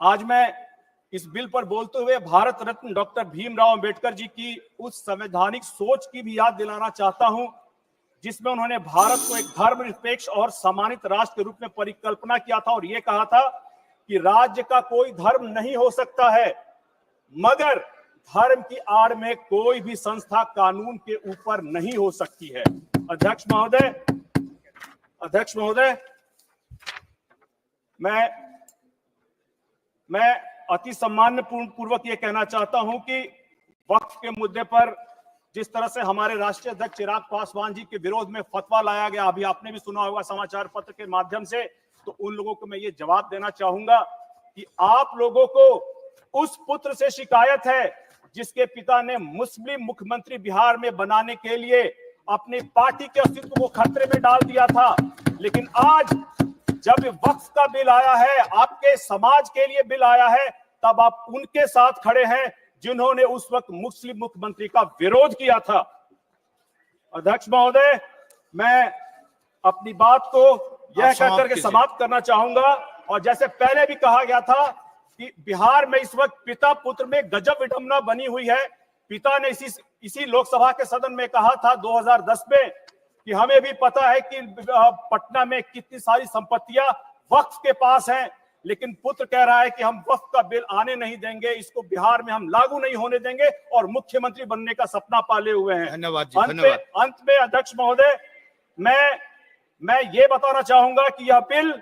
आज मैं इस बिल पर बोलते हुए भारत रत्न डॉक्टर भीमराव अंबेडकर जी की उस संवैधानिक सोच की भी याद दिलाना चाहता हूं, जिसमें उन्होंने भारत को एक धर्मनिरपेक्ष और सम्मानित राष्ट्र के रूप में परिकल्पना किया था और यह कहा था कि राज्य का कोई धर्म नहीं हो सकता है, मगर धर्म की आड़ में कोई भी संस्था कानून के ऊपर नहीं हो सकती है। अध्यक्ष महोदय, मैं अति सम्मान पूर्वक यह कहना चाहता हूं कि वक्फ के मुद्दे पर जिस तरह से हमारे राष्ट्रीय अध्यक्ष चिराग पासवान जी के विरोध में फतवा लाया गया, अभी आपने भी सुना होगा समाचार पत्र के माध्यम से, तो उन लोगों को मैं ये जवाब देना चाहूंगा कि आप लोगों को उस पुत्र से शिकायत है जिसके पिता ने मुस्लिम मुख्यमंत्री बिहार में बनाने के लिए अपनी पार्टी के अस्तित्व को खतरे में डाल दिया था। लेकिन आज जब वक्फ का बिल आया है, आपके समाज के लिए बिल आया है, तब आप उनके साथ खड़े हैं जिन्होंने उस वक्त मुस्लिम मुख्यमंत्री का विरोध किया था। अध्यक्ष महोदय, मैं अपनी बात को यह कहकर के समाप्त करना चाहूंगा, और जैसे पहले भी कहा गया था कि बिहार में इस वक्त पिता पुत्र में गजब विडंबना बनी हुई है। पिता ने इसी लोकसभा के सदन में कहा था 2010 में कि हमें भी पता है कि पटना में कितनी सारी संपत्तियां वक्फ के पास हैं, लेकिन पुत्र कह रहा है कि हम वक्फ का बिल आने नहीं देंगे, इसको बिहार में हम लागू नहीं होने देंगे, और मुख्यमंत्री बनने का सपना पाले हुए हैं। धन्यवाद जी, धन्यवाद। अंत में अध्यक्ष महोदय, मैं ये बताना चाहूंगा कि यह बिल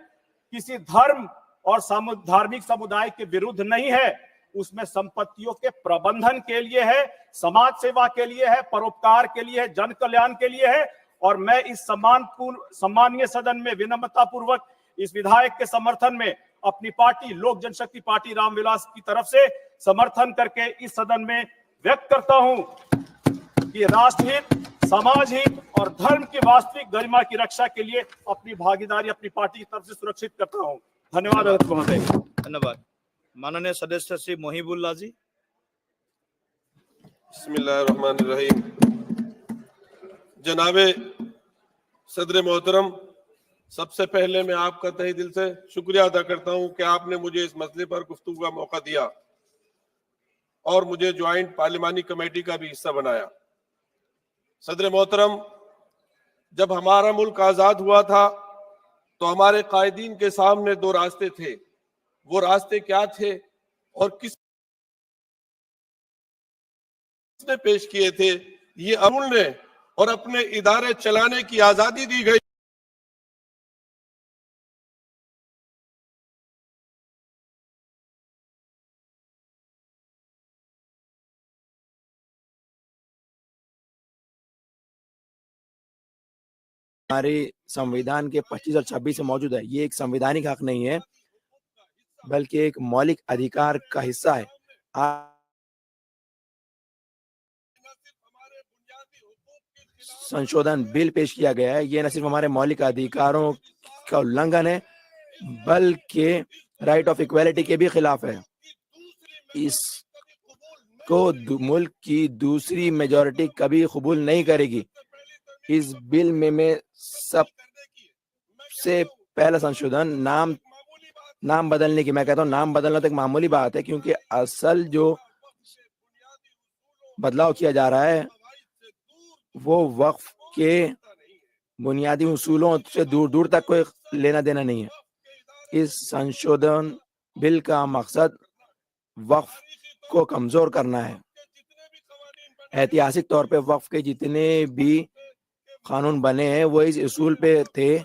किसी धर्म और धार्मिक समुदाय के विरुद्ध नहीं है, उसमें संपत्तियों के प्रबंधन के लिए है, समाज सेवा के लिए है, परोपकार के लिए है, जन कल्याण के लिए है। और मैं इस सम्मानीय सदन में विनम्रता पूर्वक इस विधायक के समर्थन में अपनी पार्टी लोक जनशक्ति पार्टी रामविलास की तरफ से समर्थन करके इस सदन में व्यक्त करता हूं कि राष्ट्रहित, समाज हित और धर्म की वास्तविक गरिमा की रक्षा के लिए अपनी भागीदारी अपनी पार्टी की तरफ से सुरक्षित करता हूं। धन्यवाद अध्यक्ष महोदय। धन्यवाद। माननीय सदस्य श्री मोहिबुल्लाह जी। बिस्मिल्लाहिर्रहमानिर्रहीम। जनाबे सदर मोहतरम, सबसे पहले मैं आपका तहे दिल से शुक्रिया अदा करता हूं कि आपने मुझे इस मसले पर गुफ्तगू का मौका दिया और मुझे ज्वाइंट पार्लिमानी कमेटी का भी हिस्सा बनाया। सदर मोहतरम, जब हमारा मुल्क आजाद हुआ था तो हमारे कायदीन के सामने दो रास्ते थे। वो रास्ते क्या थे और किसने पेश किए थे? ये अमूल ने, और अपने इदारे चलाने की आजादी दी गई। हमारे संविधान के 25 और 26 में मौजूद है। ये एक संवैधानिक हक नहीं है, बल्कि एक मौलिक अधिकार का हिस्सा है। संशोधन बिल पेश किया गया है, ये न सिर्फ हमारे मौलिक अधिकारों का उल्लंघन है, बल्कि राइट ऑफ इक्वालिटी के भी खिलाफ है। इसको मुल्क की दूसरी मेजॉरिटी कभी कबूल नहीं करेगी। इस बिल में सबसे पहला संशोधन नाम बदलने की, मैं कहता हूँ नाम बदलना तो एक मामूली बात है, क्योंकि असल जो बदलाव किया जा रहा है वो वक्फ के बुनियादी उसूलों से दूर दूर तक कोई लेना देना नहीं है। इस संशोधन बिल का मकसद वक्फ को कमजोर करना है। ऐतिहासिक तौर पे वक्फ के जितने भी कानून बने हैं वो इस उसूल पे थे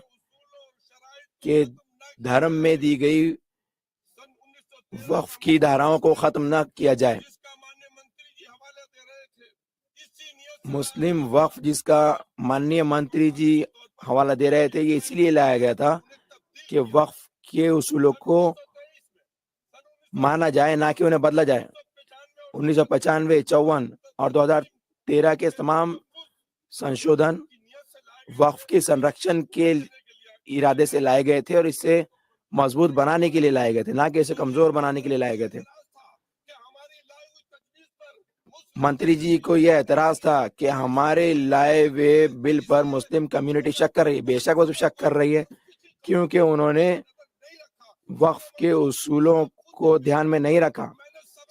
कि धर्म में दी गई वक्फ की धाराओं को खत्म न किया जाए। मुस्लिम वक्फ जिसका माननीय मंत्री जी हवाला दे रहे थे, ये इसलिए लाया गया था कि वक्फ के उसूलों को माना जाए, ना कि उन्हें बदला जाए। 1995, 54 और 2013 के तमाम संशोधन वक्फ के संरक्षण के इरादे से लाए गए थे और इसे मजबूत बनाने के लिए लाए गए थे, ना कि इसे कमजोर बनाने के लिए लाए गए थे। मंत्री जी को यह एतराज था कि हमारे लाए हुए बिल पर मुस्लिम कम्युनिटी शक कर रही है। बेशक वो शक कर रही है, क्योंकि उन्होंने वक्फ के उसूलों को ध्यान में नहीं रखा।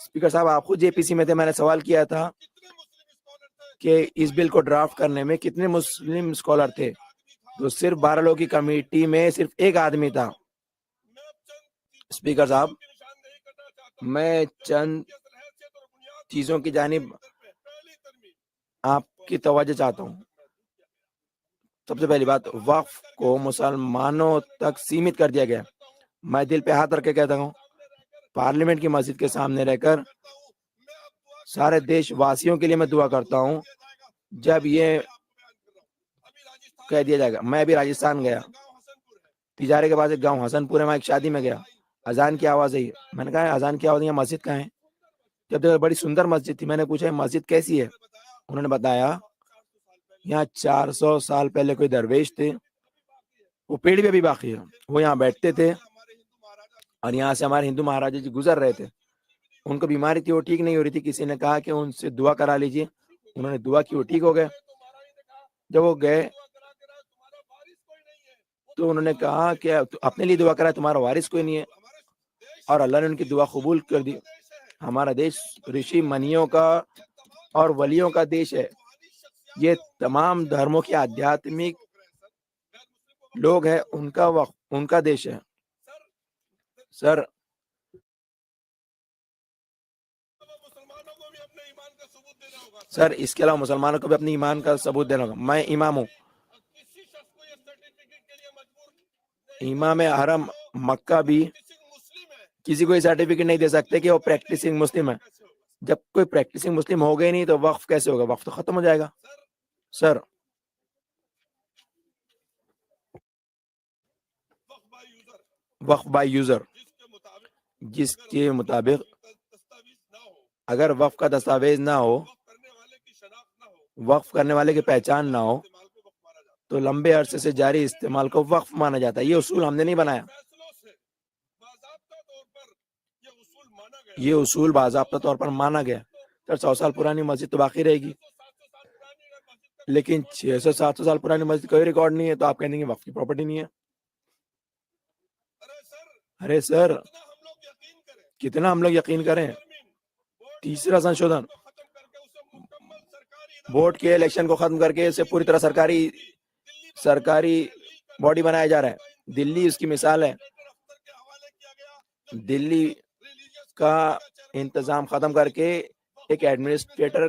स्पीकर साहब, आप खुद जेपीसी में थे, मैंने सवाल किया था कि इस बिल को ड्राफ्ट करने में कितने मुस्लिम स्कॉलर थे, तो सिर्फ 12 लोगों की कमेटी में सिर्फ एक आदमी था। स्पीकर साहब, मैं चंद चीजों की जानिब आपकी तवज्जो चाहता हूँ। सबसे पहली बात, वक्फ को मुसलमानों तक सीमित कर दिया गया। मैं दिल पे हाथ रख के कहता हूँ, पार्लियामेंट की मस्जिद के सामने रहकर सारे देशवासियों के लिए मैं दुआ करता हूँ जब ये कह दिया जाएगा। मैं अभी राजस्थान गया, तिजारे के पास एक गांव हसनपुर है, वहाँ एक शादी में गया, अजान की आवाज आई। मैंने कहा अजान की आवाज, यहाँ मस्जिद कहाँ है? जब देखा बड़ी सुंदर मस्जिद थी, मैंने पूछा मस्जिद कैसी है? उन्होंने बताया यहाँ 400 साल पहले कोई दरवेश थे, वो पेड़ भी अभी बाकी है, वो यहाँ बैठते थे और यहाँ से हमारे हिंदू महाराजा जी गुजर रहे थे। उनको बीमारी थी, वो ठीक नहीं हो रही थी, किसी ने कहा कि उनसे दुआ करा लीजिए, उन्होंने दुआ की, वो ठीक हो गए। जब वो गए तो उन्होंने कहा कि अपने लिए दुआ करा, तुम्हारा वारिस कोई नहीं है, और अल्लाह ने उनकी दुआ कबूल कर दी। हमारा देश ऋषि मुनियों का और वलियों का देश है। ये तमाम धर्मों के आध्यात्मिक लोग हैं, उनका देश है। सर, सर इसके अलावा मुसलमानों को भी अपने ईमान का सबूत देना होगा। मैं इमाम हूँ, इमाम हरम मक्का भी किसी को ये सर्टिफिकेट नहीं दे सकते कि वो प्रैक्टिसिंग मुस्लिम है। जब कोई प्रैक्टिसिंग मुस्लिम हो गए नहीं तो वक्फ कैसे होगा? वक्फ तो खत्म हो जाएगा। सर, वक्फ बाय यूजर, जिसके मुताबिक अगर वक्फ का दस्तावेज ना हो, वक्फ करने वाले की पहचान ना हो, तो लंबे अरसे से जारी इस्तेमाल को वक्फ माना जाता है। ये उसूल हमने नहीं बनाया, ये उसूल बाज़ाब्ता तौर पर माना गया। सर, 100 साल पुरानी मस्जिद तो बाकी रहेगी, लेकिन 600-700 साल पुरानी मस्जिद कोई रिकॉर्ड नहीं है, तो आप कह देंगे वक्फ की प्रॉपर्टी नहीं है। अरे सर, कितना हम लोग यकीन करें? तीसरा संशोधन, वोट के इलेक्शन को खत्म करके इसे पूरी तरह सरकारी बॉडी बनाया जा रहा है। दिल्ली उसकी मिसाल है। दिल्ली का इंतजाम खत्म करके एक एडमिनिस्ट्रेटर